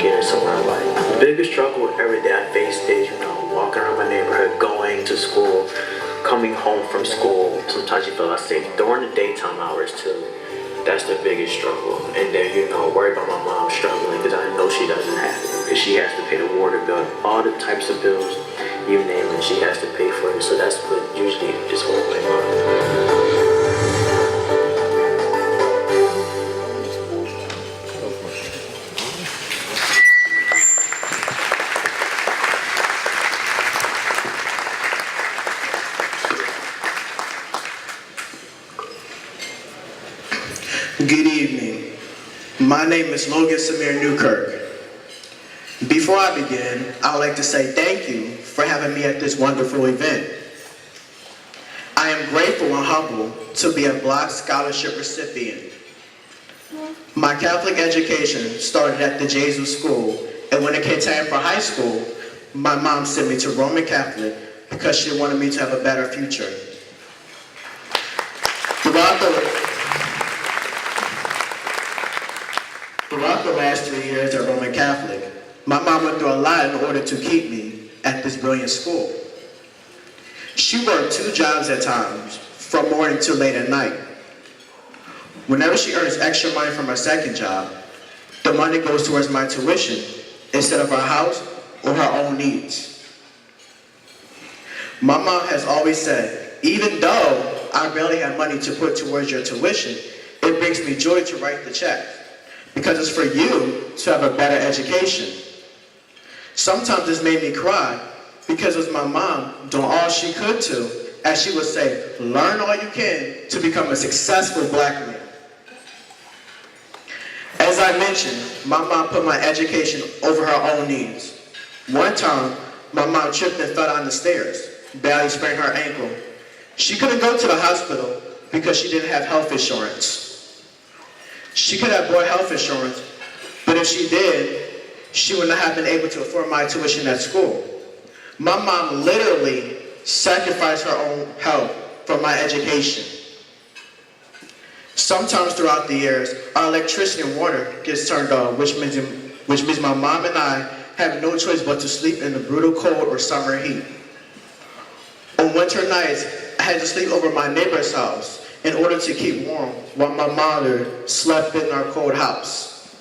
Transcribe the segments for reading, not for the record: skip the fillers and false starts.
getting somewhere in life. The biggest struggle every day I face is, walking around my neighborhood, going to school, coming home from school. Sometimes you feel unsafe during the daytime hours too. That's the biggest struggle. And then, worry about my mom struggling because I know she doesn't have it. Because she has to pay the water bill, all the types of bills, you name it, she has to pay for it. So that's what usually is holding my mom. Good evening. My name is Logan Newkirk. Before I begin, I would like to say thank you for having me at this wonderful event. I am grateful and humbled to be a Blocs scholarship recipient. My Catholic education started at the Jesus School, and when it came time for high school, my mom sent me to Roman Catholic because she wanted me to have a better future. Throughout the last 3 years at Roman Catholic, my mom went through a lot in order to keep me at this brilliant school. She worked 2 jobs at times, from morning to late at night. Whenever she earns extra money from her second job, the money goes towards my tuition instead of our house or her own needs. My mom has always said, even though I barely have money to put towards your tuition, it brings me joy to write the check, because it's for you to have a better education. Sometimes this made me cry because it was my mom doing all she could to, as she would say, learn all you can to become a successful black man. As I mentioned, my mom put my education over her own needs. One time, my mom tripped and fell down the stairs, badly sprained her ankle. She couldn't go to the hospital because she didn't have health insurance. She could have bought health insurance, but if she did, she would not have been able to afford my tuition at school. My mom literally sacrificed her own health for my education. Sometimes throughout the years, our electricity and water gets turned off, which means my mom and I have no choice but to sleep in the brutal cold or summer heat. On winter nights, I had to sleep over my neighbor's house in order to keep warm while my mother slept in our cold house.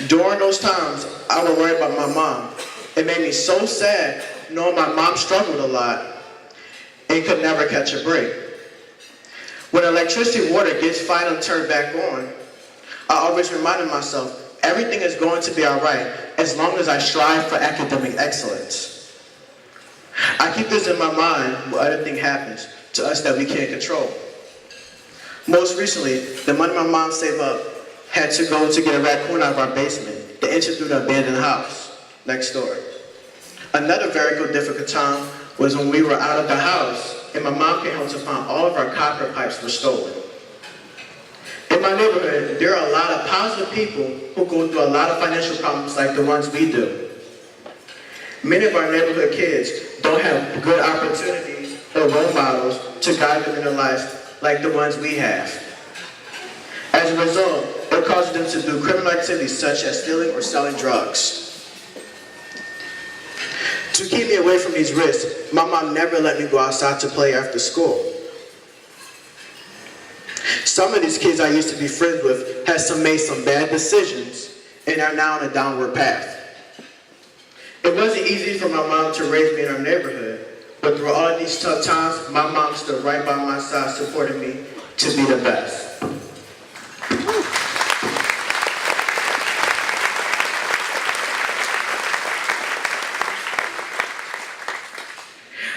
During those times, I would worry about my mom. It made me so sad knowing my mom struggled a lot and could never catch a break. When electricity and water gets finally turned back on, I always reminded myself, everything is going to be all right as long as I strive for academic excellence. I keep this in my mind when other thing happens to us that we can't control. Most recently, the money my mom saved up had to go to get a raccoon out of our basement to enter through the abandoned house next door. Another very difficult time was when we were out of the house and my mom came home to find all of our copper pipes were stolen. In my neighborhood, there are a lot of positive people who go through a lot of financial problems like the ones we do. Many of our neighborhood kids don't have good opportunities or role models to guide them in their lives like the ones we have. As a result, it causes them to do criminal activities such as stealing or selling drugs. To keep me away from these risks, my mom never let me go outside to play after school. Some of these kids I used to be friends with made some bad decisions and are now on a downward path. It wasn't easy for my mom to raise me in our neighborhood, but through all of these tough times, my mom stood right by my side supporting me to be the best.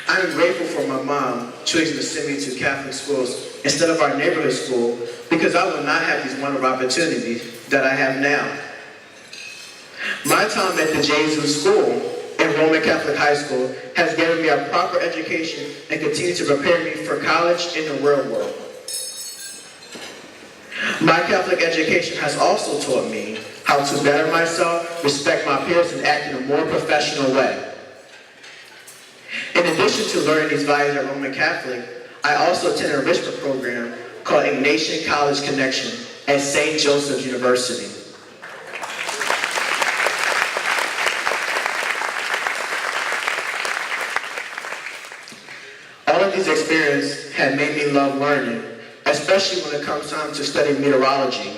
I am grateful for my mom choosing to send me to Catholic schools instead of our neighborhood school, because I would not have these wonderful opportunities that I have now. My time at the Jesus School and Roman Catholic High School has given me a proper education and continues to prepare me for college in the real world. My Catholic education has also taught me how to better myself, respect my peers, and act in a more professional way. In addition to learning these values at Roman Catholic, I also attended a enrichment program called Ignatian College Connection at St. Joseph's University. have made me love learning, especially when it comes time to study meteorology.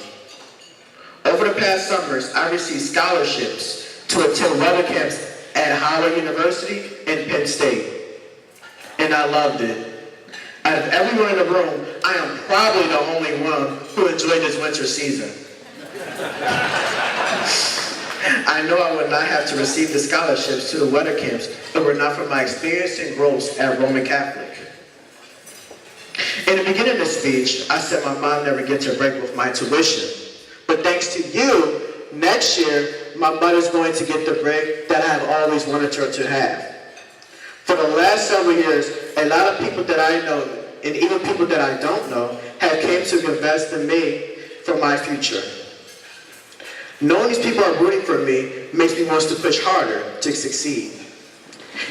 Over the past summers, I received scholarships to attend weather camps at Howard University and Penn State, and I loved it. Out of everyone in the room, I am probably the only one who enjoyed this winter season. I know I would not have to receive the scholarships to the weather camps if it were not for my experience and growth at Roman Catholic. In the beginning of the speech, I said my mom never gets a break with my tuition. But thanks to you, next year, my mother's going to get the break that I have always wanted her to have. For the last several years, a lot of people that I know, and even people that I don't know, have came to invest in me for my future. Knowing these people are rooting for me makes me want to push harder to succeed.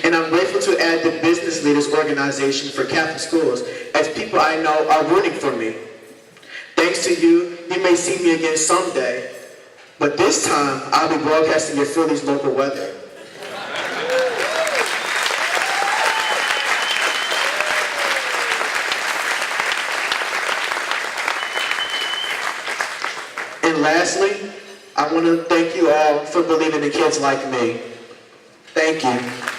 And I'm grateful to add the Business Leaders Organization for Catholic Schools as people I know are rooting for me. Thanks to you, you may see me again someday, but this time I'll be broadcasting your Philly's local weather. And lastly, I want to thank you all for believing in kids like me. Thank you.